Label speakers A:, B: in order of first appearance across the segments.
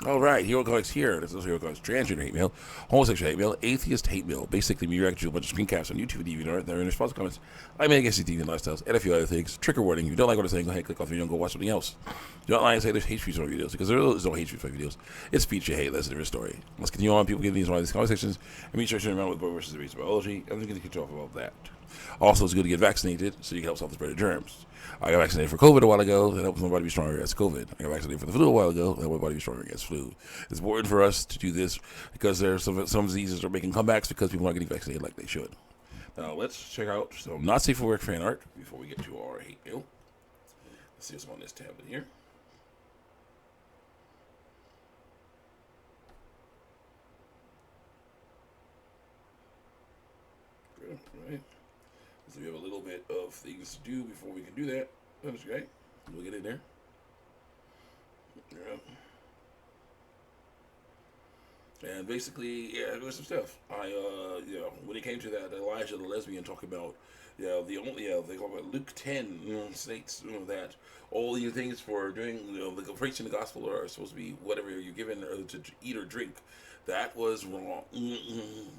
A: All right, hero comics here. This is hero comics. Transgender hate mail, homosexual hate mail, atheist hate mail. Basically, me reacting to a bunch of screen caps on YouTube and DeviantArt. They're in response to comments I make against these deviant lifestyles and a few other things. Trigger warning: if you don't like what I'm saying, go ahead, click off the video and go watch something else. Do not lie and say there's hate speech on my videos because there is no hate speech on my videos. It's speech you hate. That's a different story. Let's continue on. People get these conversations and me searching around with boy versus the race of biology. I'm going to get you off about that. Also, it's good to get vaccinated so you can help stop the spread of germs. I got vaccinated for COVID a while ago. That helps my body be stronger against COVID. I got vaccinated for the flu a while ago. That helps my body be stronger against flu. It's important for us to do this because there's some diseases are making comebacks because people aren't getting vaccinated like they should. Now, let's check out some not safe for work fan art before we get to our hate mail. Let's see what's on this tab in here. Good, right. So we have a little bit of things to do before we can do that. That's great. We'll get in there. Yeah. And basically, yeah, there was some stuff. When it came to that Elijah the lesbian talk about, they call it Luke 10, states that all these things for doing, the preaching the gospel are supposed to be whatever you're given to eat or drink. That was wrong.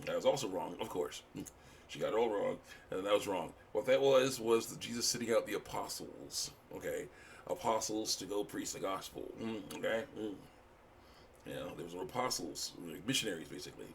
A: That was also wrong, of course. She got it all wrong, and that was wrong. What that was Jesus sitting out the apostles, okay? Apostles to go preach the gospel, okay? There was apostles, like missionaries, basically.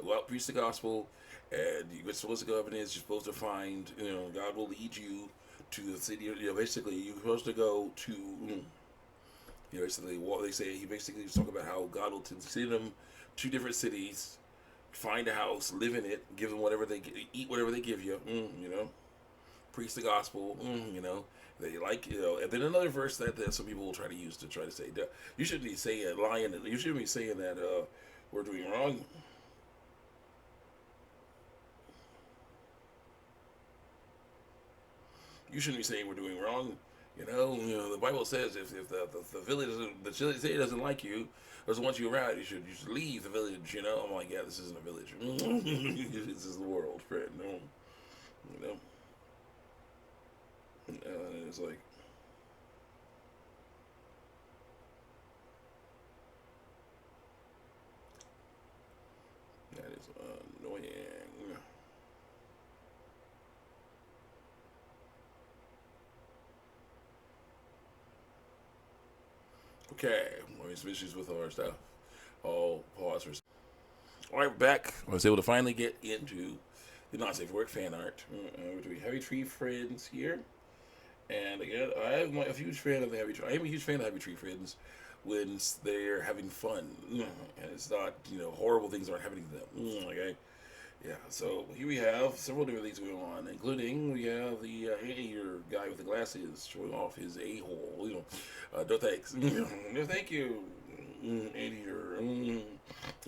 A: Go out, preach the gospel, and you get solicit evidence. You're supposed to find, God will lead you to the city. Basically, you're supposed to go to, basically, what they say. He basically was talking about how God will send them to different cities, find a house, live in it, give them whatever they eat, whatever they give you. Preach the gospel. They like, and then another verse that some people will try to use to try to say, you shouldn't be saying lying. You shouldn't be saying that we're doing wrong. You shouldn't be saying we're doing wrong. The Bible says if the village the city doesn't like you, doesn't want you around, you should leave the village. I'm like, yeah, this isn't a village. This is the world, friend. You know, and it's like. That is annoying. Okay, let me some issues with our stuff. Oh, pause for a second. All right, we're back. I was able to finally get into the not safe for work fan art. Do we Heavy Tree Friends here? And again, I'm a huge fan of the Heavy Tree. I am a huge fan of Heavy Tree Friends when they're having fun, and it's not horrible things aren't happening to them. Okay, yeah. So here we have several different things going on, including we have the anteater guy with the glasses showing off his a hole. No thanks, no thank you, anteater.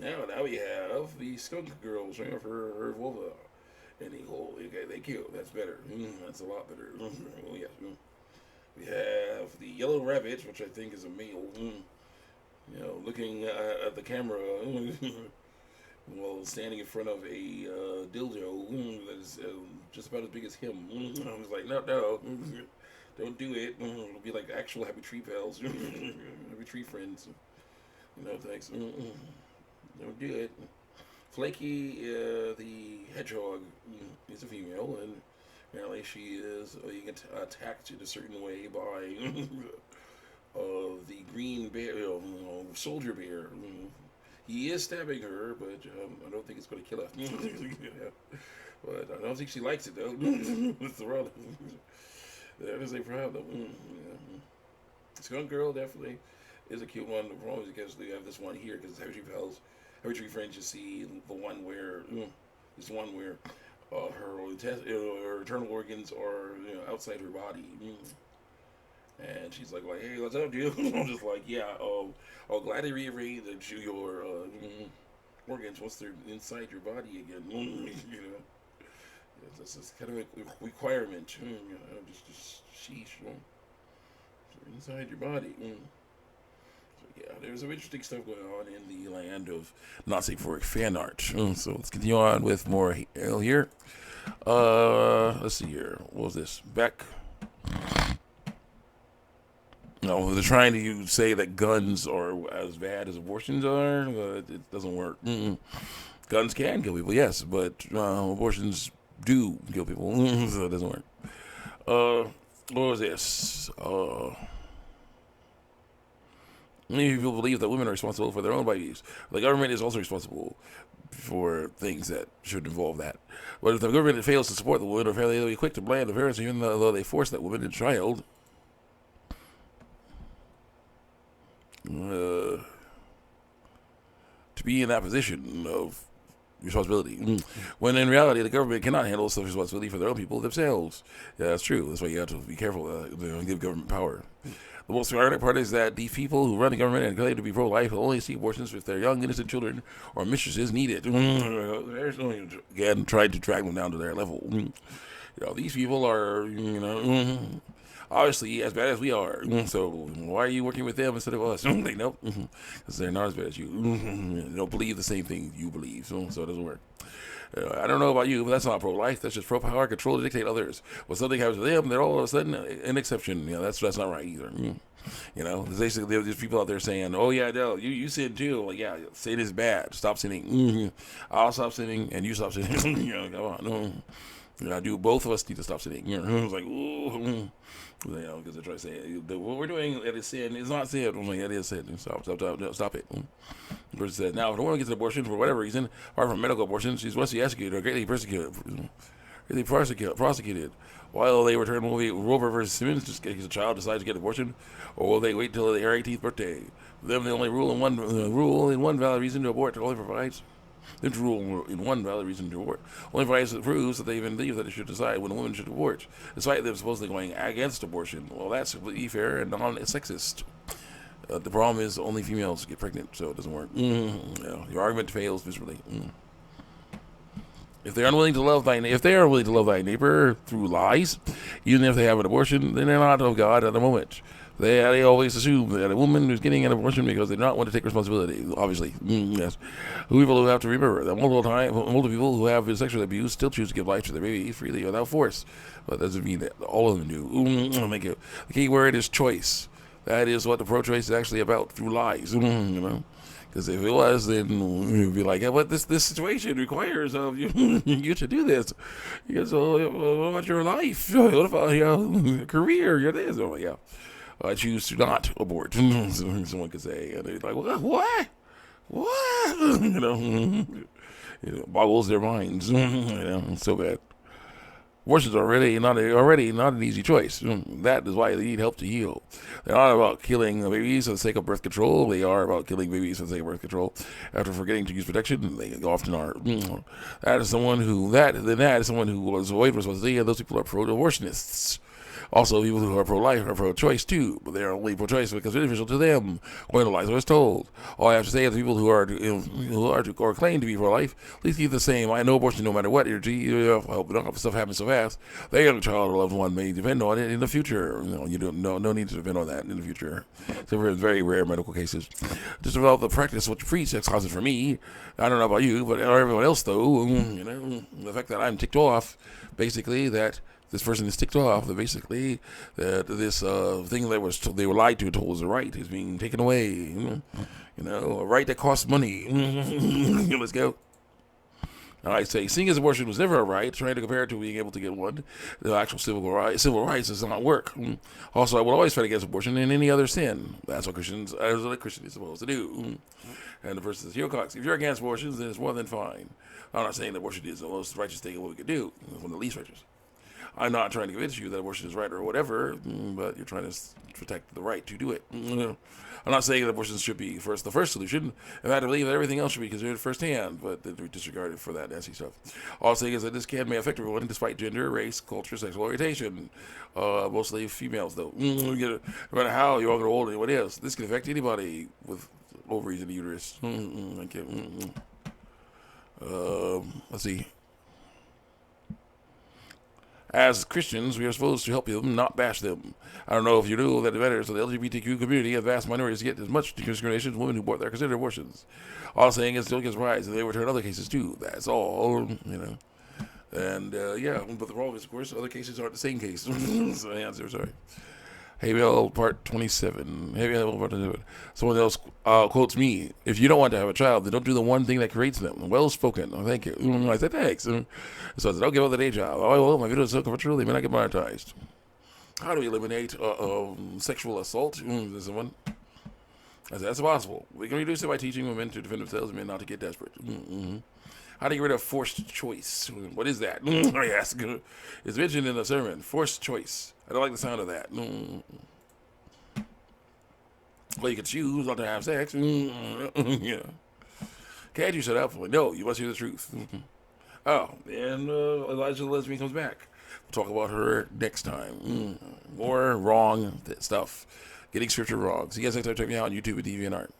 A: Now we have the skunk girl showing off her vulva. Any hole. Okay, thank you. That's better. That's a lot better. Oh, yes. We have the yellow rabbit, which I think is a male. Looking at the camera while standing in front of a dildo that is just about as big as him. I was like, no, don't do it. It'll be like actual Happy Tree pals, Happy Tree friends. Thanks. Don't do it. Flaky, the hedgehog, is a female, and apparently she is being attacked in a certain way by the green bear, soldier bear. He is stabbing her, but I don't think it's going to kill her. But I don't think she likes it, though. That's the problem. That is a problem. Skunk Girl definitely is a cute one. The problem is because we have this one here, because it's Heavy Tree Pals. Every Tree Friends, you see the one where her internal organs are outside her body, and she's like, hey, what's up, dude? I'm just like, yeah, I'll gladly rearrange your organs once they're inside your body again. That's kind of a requirement. Just sheesh, inside your body. Yeah, there's some interesting stuff going on in the land of not safe for work fan art. So let's continue on with more here. Let's see here. What was this? Beck. they're trying to say that guns are as bad as abortions are, but it doesn't work. Guns can kill people, yes, but abortions do kill people, so it doesn't work. What was this? Many people believe that women are responsible for their own babies. The government is also responsible for things that should involve that. But if the government fails to support the woman, or fails to be quick to blame the parents, even though they force that woman and child to be in that position of responsibility, when in reality the government cannot handle such responsibility for their own people themselves. Yeah, that's true. That's why you have to be careful. Give government power. The most ironic part is that these people who run the government and claim to be pro-life will only see abortions if their young, innocent children or mistresses need it. There's only, again, trying to drag them down to their level. These people are, obviously as bad as we are. So why are you working with them instead of us? They know, because they're not as bad as you. They don't believe the same thing you believe, so it doesn't work. I don't know about you, but that's not pro-life. That's just pro-power, control to dictate others. When something happens to them, they're all of a sudden an exception. That's not right either. There's basically there's people out there saying, "Oh yeah, no, you sin too." Like, yeah, sin is bad. Stop sinning. I'll stop sinning, and you stop sinning. Come on. I do. Both of us need to stop sinning. It's like, ooh. Because they're trying to say what we're doing that is sin is not sin. I'm like, that is sin. Stop it. The person said, now if a woman gets an abortion for whatever reason, apart from medical abortion, she's mostly executed or greatly prosecuted. While they return Roe versus Simmons, just because a child decides to get an abortion, or will they wait till their 18th birthday? For them, the only rule in one valid reason to abort only provides. Them to rule in one valid reason to abort only proves that they even believe that they should decide when a woman should abort, despite them supposedly going against abortion. Well, that's completely fair and non-sexist. The problem is only females get pregnant, so it doesn't work. Your argument fails miserably. If they are unwilling to love thy neighbor through lies, even if they have an abortion, then they're not of God at the moment. They always assume that a woman is getting an abortion because they do not want to take responsibility. Obviously, yes. People who have to remember that multiple people who have been sexually abused still choose to give life to their baby freely without force. But that doesn't mean that all of them do. The key word is choice. That is what the pro-choice is actually about through lies. Because if it was, then you'd be like, yeah, but this situation requires of you you to do this. Because what about your life? What about your career? Your this? Oh yeah. I choose to not abort. Someone could say, and they're like, what? It boggles their minds. It's so bad. Abortions are already not an easy choice. That is why they need help to heal. They're not about killing babies for the sake of birth control. They are about killing babies for the sake of birth control. After forgetting to use protection, they often are. That is someone who was avoiding responsibility, and those people are pro-abortionists. Also, people who are pro-life are pro-choice too, but they are only pro-choice because it's beneficial to them. When the lies was told, all I have to say is the people who claim to be pro-life, please keep the same. I know abortion no matter what. If stuff happens so fast, their young child or loved one may depend on it in the future. You don't no need to depend on that in the future. So for very rare medical cases, just about the practice what you preach. That's causing for me. I don't know about you, but everyone else though. The fact that I'm ticked off, basically that. This person is ticked off that basically that this thing that they were lied to and told was a right is being taken away. A right that costs money. Let's go. I say, seeing as abortion was never a right, trying to compare it to being able to get one, the actual civil rights does not work. Also, I will always fight against abortion and any other sin. That's what Christian is supposed to do. And the person says, Cox, if you're against abortions, then it's more than fine. I'm not saying that abortion is the most righteous thing what we could do. It's one of the least righteous. I'm not trying to convince you that abortion is right or whatever, but you're trying to protect the right to do it. I'm not saying that abortion should be the first solution. In fact, I believe that everything else should be considered firsthand, but they're disregarded for that nasty stuff. All I'm saying is that this may affect everyone despite gender, race, culture, sexual orientation. Mostly females, though. No matter how young or old anyone is, this can affect anybody with ovaries and uterus. Let's see. As Christians, we are supposed to help them, not bash them. I don't know if you knew that the veterans of the LGBTQ community have vast minorities get as much discrimination as women who abort their considered abortions. All I'm saying is don't get surprised if they return other cases too. That's all, And, but the problem is, of course, other cases aren't the same case. So the answer, sorry. Hey Bill, part 27. Hey Bill, part 27. Someone else quotes me: "If you don't want to have a child, then don't do the one thing that creates them." Well spoken. Oh, thank you. I said thanks. So I said, "I'll give up the day job." Oh well, my video is so controversial, they may not get monetized. How do we eliminate sexual assault? There's someone. I said, that's possible. We can reduce it by teaching women to defend themselves and men not to get desperate. How do you get rid of forced choice? What is that? I ask. It's mentioned in the sermon. Forced choice. I don't like the sound of that. Well, you can choose not to have sex. Yeah. Can't you shut up? No, you must hear the truth. Oh, and Elijah the lesbian comes back. We'll talk about her next time. More wrong stuff. Getting scripture wrong. So you guys next time, check me out on YouTube at DeviantArt.